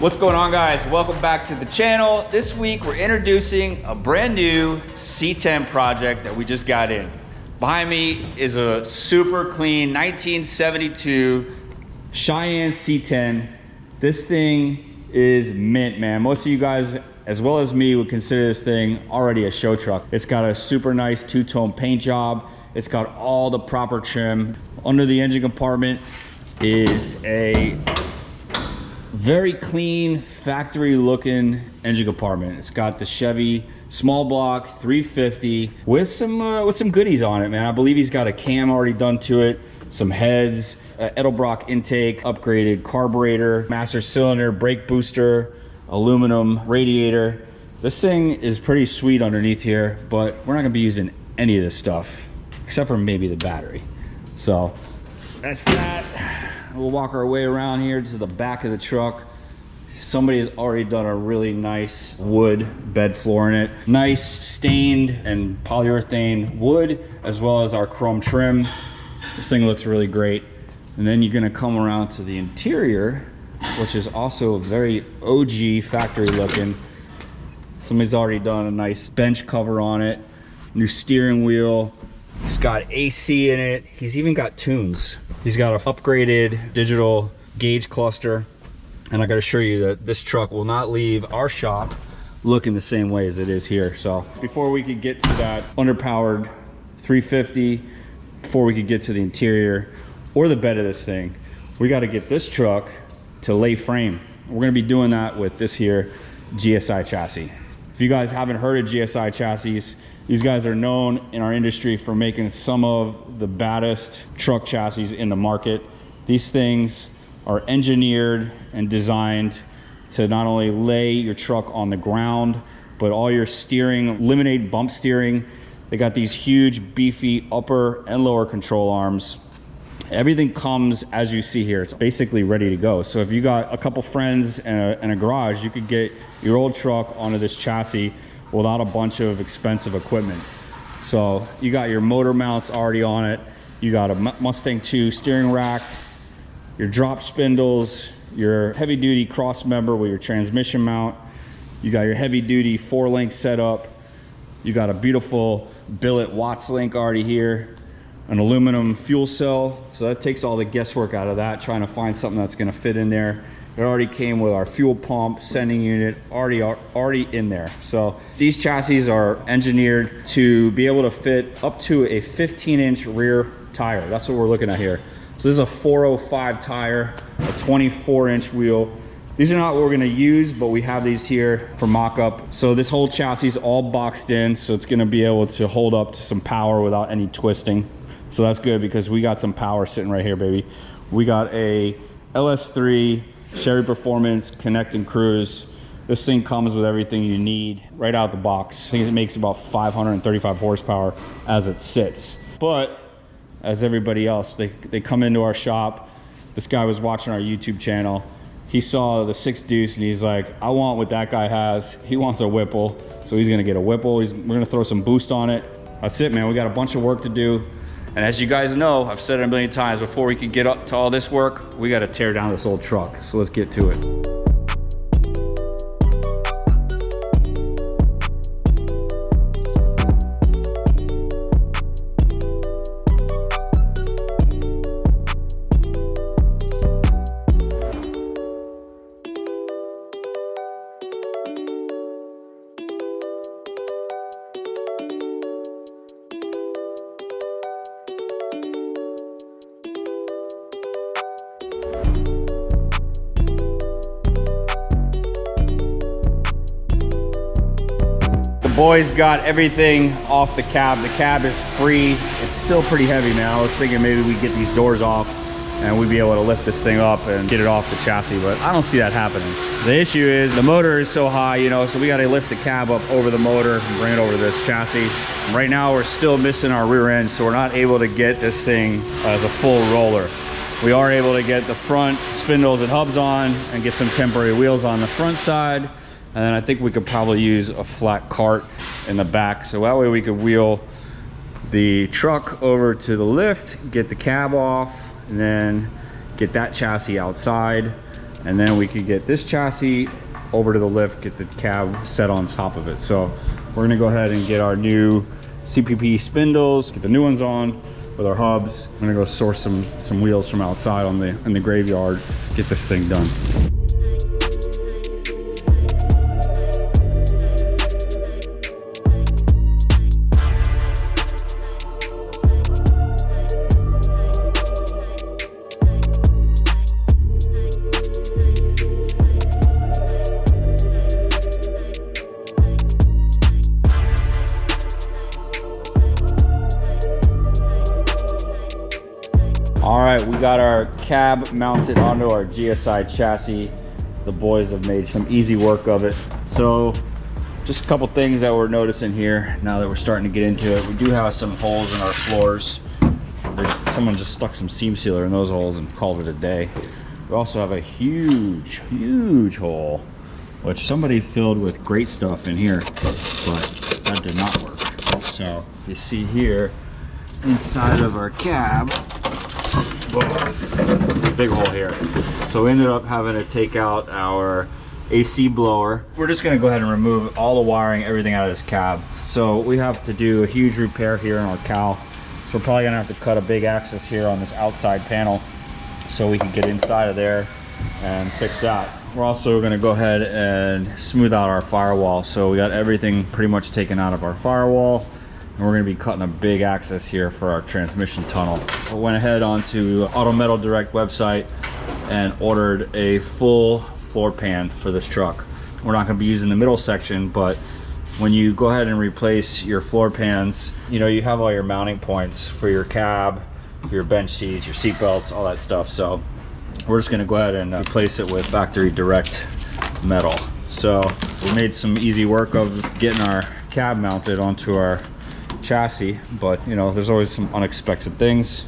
What's going on, guys? Welcome back to the channel. This week we're introducing a brand new C10 project that we just got in. Behind me is a super clean 1972 Cheyenne C10. This thing is mint, man. Most of you guys, as well as me, would consider this thing already a show truck. It's got a super nice two-tone paint job. It's got all the proper trim. Under the engine compartment is a very clean, factory-looking engine compartment. It's got the Chevy small block 350 with some goodies on it, man. I believe he's got a cam already done to it, some heads, Edelbrock intake, upgraded carburetor, master cylinder, brake booster, aluminum radiator. This thing is pretty sweet underneath here, but we're not gonna be using any of this stuff except for maybe the battery. So that's that. We'll walk our way around here to the back of the truck. Somebody has already done a really nice wood bed floor in it. Nice stained and polyurethane wood, as well as our chrome trim. This thing looks really great. And then you're gonna come around to the interior, which is also very OG factory looking. Somebody's already done a nice bench cover on it. New steering wheel. He's got AC in it. He's even got tunes. He's got an upgraded digital gauge cluster. And I gotta assure you that this truck will not leave our shop looking the same way as it is here. So before we could get to that underpowered 350, before we could get to the interior or the bed of this thing, we gotta get this truck to lay frame. We're gonna be doing that with this here GSI chassis. If you guys haven't heard of GSI chassis, these guys are known in our industry for making some of the baddest truck chassis in the market. These things are engineered and designed to not only lay your truck on the ground, but all your steering, eliminate bump steering. They got these huge, beefy upper and lower control arms. Everything comes as you see here. It's basically ready to go. So if you got a couple friends and a garage, you could get your old truck onto this chassis without a bunch of expensive equipment. So you got your motor mounts already on it. You got a Mustang 2 steering rack, your drop spindles, your heavy duty cross member with your transmission mount. You got your heavy duty 4-link setup. You got a beautiful billet Watts link already here. An aluminum fuel cell, so that takes all the guesswork out of that, trying to find something that's gonna fit in there. It already came with our fuel pump, sending unit, already in there. So these chassis are engineered to be able to fit up to a 15-inch rear tire. That's what we're looking at here. So this is a 405 tire, a 24-inch wheel. These are not what we're gonna use, but we have these here for mock-up. So this whole chassis is all boxed in, so it's gonna be able to hold up to some power without any twisting. So that's good because we got some power sitting right here, baby. We got a LS3 Chevy Performance Connect and Cruise. This thing comes with everything you need right out the box. I think it makes about 535 horsepower as it sits. But as everybody else, they come into our shop. This guy was watching our YouTube channel. He saw the 6 Deuce and he's like, I want what that guy has. He wants a Whipple, so he's gonna get a Whipple. We're gonna throw some boost on it. That's it, man. We got a bunch of work to do. And as you guys know, I've said it a million times, before we can get up to all this work, we gotta tear down this old truck. So let's get to it. Boys got everything off the cab. The cab is free. It's still pretty heavy, man. I was thinking maybe we get these doors off and we'd be able to lift this thing up and get it off the chassis, but I don't see that happening. The issue is the motor is so high, you know, so we got to lift the cab up over the motor and bring it over to this chassis. Right now we're still missing our rear end, so we're not able to get this thing as a full roller. We are able to get the front spindles and hubs on and get some temporary wheels on the front side. And then I think we could probably use a flat cart in the back. So that way we could wheel the truck over to the lift, get the cab off, and then get that chassis outside. and then we could get this chassis over to the lift, get the cab set on top of it. So we're gonna go ahead and get our new CPP spindles, get the new ones on with our hubs. I'm gonna go source some wheels from outside in the graveyard, get this thing done. All right, we got our cab mounted onto our GSI chassis. The boys have made some easy work of it. So just a couple things that we're noticing here now that we're starting to get into it. We do have some holes in our floors. Someone just stuck some seam sealer in those holes and called it a day. We also have a huge hole, which somebody filled with great stuff in here, but that did not work. So you see here, inside of our cab, there's a big hole here. So we ended up having to take out our AC blower. We're just gonna go ahead and remove all the wiring, everything out of this cab. So we have to do a huge repair here in our cowl. So we're probably gonna have to cut a big axis here on this outside panel so we can get inside of there and fix that. We're also gonna go ahead and smooth out our firewall. So we got everything pretty much taken out of our firewall. And we're gonna be cutting a big axis here for our transmission tunnel. I went ahead onto Auto Metal Direct website and ordered a full floor pan for this truck. We're not gonna be using the middle section, but when you go ahead and replace your floor pans, you know, you have all your mounting points for your cab, for your bench seats, your seat belts, all that stuff. So we're just gonna go ahead and replace it with factory direct metal. So we made some easy work of getting our cab mounted onto our chassis, but you know, there's always some unexpected things.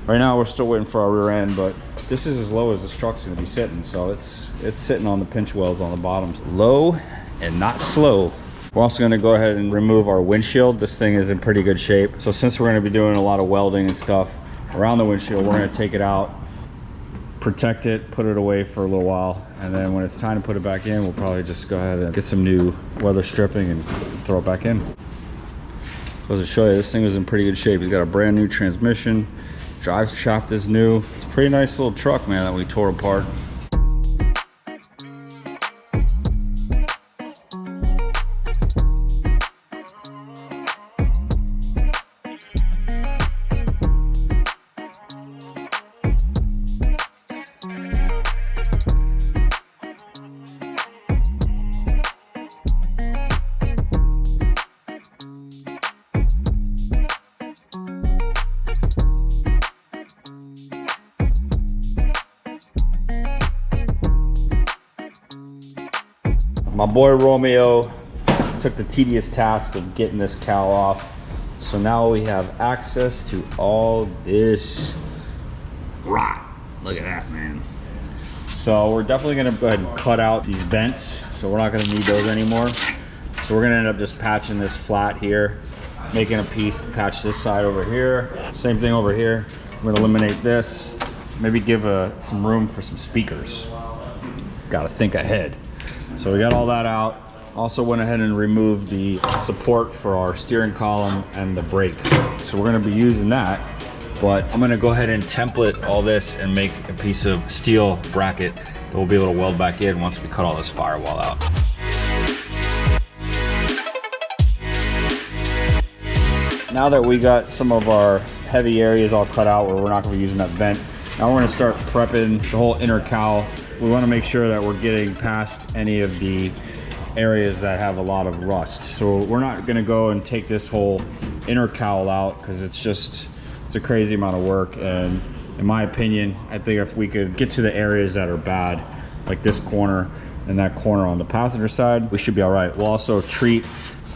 Right now we're still waiting for our rear end, but this is as low as this truck's going to be sitting, so it's sitting on the pinch welds on the bottoms. Low and not slow. We're also going to go ahead and remove our windshield. This thing is in pretty good shape, so since we're going to be doing a lot of welding and stuff around the windshield, we're going to take it out, protect it, put it away for a little while, and then when it's time to put it back in, we'll probably just go ahead and get some new weather stripping and throw it back in. To show you, this thing is in pretty good shape. He's got a brand new transmission, drive shaft is new. It's a pretty nice little truck, man, that we tore apart. My boy Romeo took the tedious task of getting this cowl off. So now we have access to all this rot. Look at that, man. So we're definitely gonna go ahead and cut out these vents. So we're not gonna need those anymore. So we're gonna end up just patching this flat here, making a piece to patch this side over here. Same thing over here. We're gonna eliminate this. Maybe give some room for some speakers. Gotta think ahead. So we got all that out. Also went ahead and removed the support for our steering column and the brake. So we're gonna be using that, but I'm gonna go ahead and template all this and make a piece of steel bracket that we'll be able to weld back in once we cut all this firewall out. Now that we got some of our heavy areas all cut out where we're not gonna be using that vent, now we're gonna start prepping the whole inner cowl. We want to make sure that we're getting past any of the areas that have a lot of rust. So we're not going to go and take this whole inner cowl out because it's a crazy amount of work. And in my opinion, I think if we could get to the areas that are bad, like this corner and that corner on the passenger side, we should be all right. We'll also treat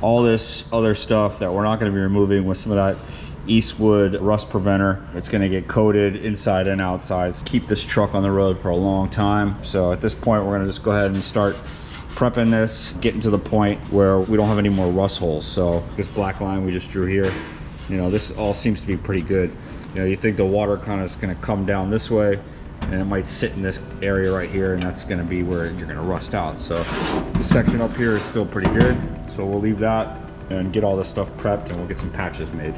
all this other stuff that we're not going to be removing with some of that Eastwood rust preventer. It's going to get coated inside and outside. So keep this truck on the road for a long time. So at this point, we're going to just go ahead and start prepping this, getting to the point where we don't have any more rust holes. So this black line we just drew here, you know, this all seems to be pretty good. You know, you think the water kind of is going to come down this way, and it might sit in this area right here, and that's gonna be where you're gonna rust out. So this section up here is still pretty good. So we'll leave that and get all this stuff prepped, and we'll get some patches made.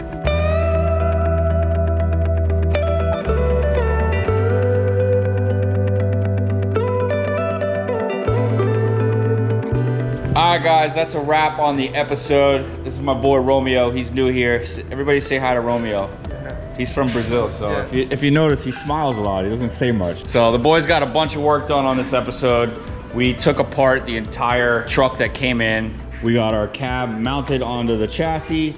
All right, guys, that's a wrap on the episode. This is my boy Romeo. He's new here. Everybody say hi to Romeo. He's from Brazil, so if you notice, he smiles a lot. He doesn't say much. So the boys got a bunch of work done on this episode. We took apart the entire truck that came in. We got our cab mounted onto the chassis,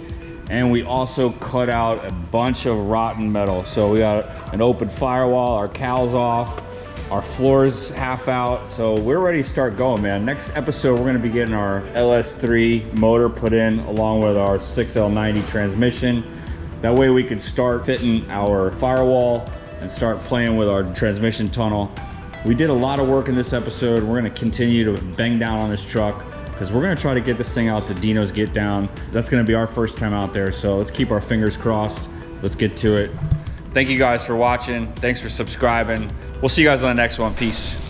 and we also cut out a bunch of rotten metal. So we got an open firewall, our cowls off, our floor's half out, so we're ready to start going, man. Next episode, we're gonna be getting our LS3 motor put in along with our 6L90 transmission. That way we can start fitting our firewall and start playing with our transmission tunnel. We did a lot of work in this episode. We're gonna continue to bang down on this truck because we're gonna try to get this thing out to Dino's Get Down. That's gonna be our first time out there, so let's keep our fingers crossed. Let's get to it. Thank you guys for watching. Thanks for subscribing. We'll see you guys on the next one. Peace.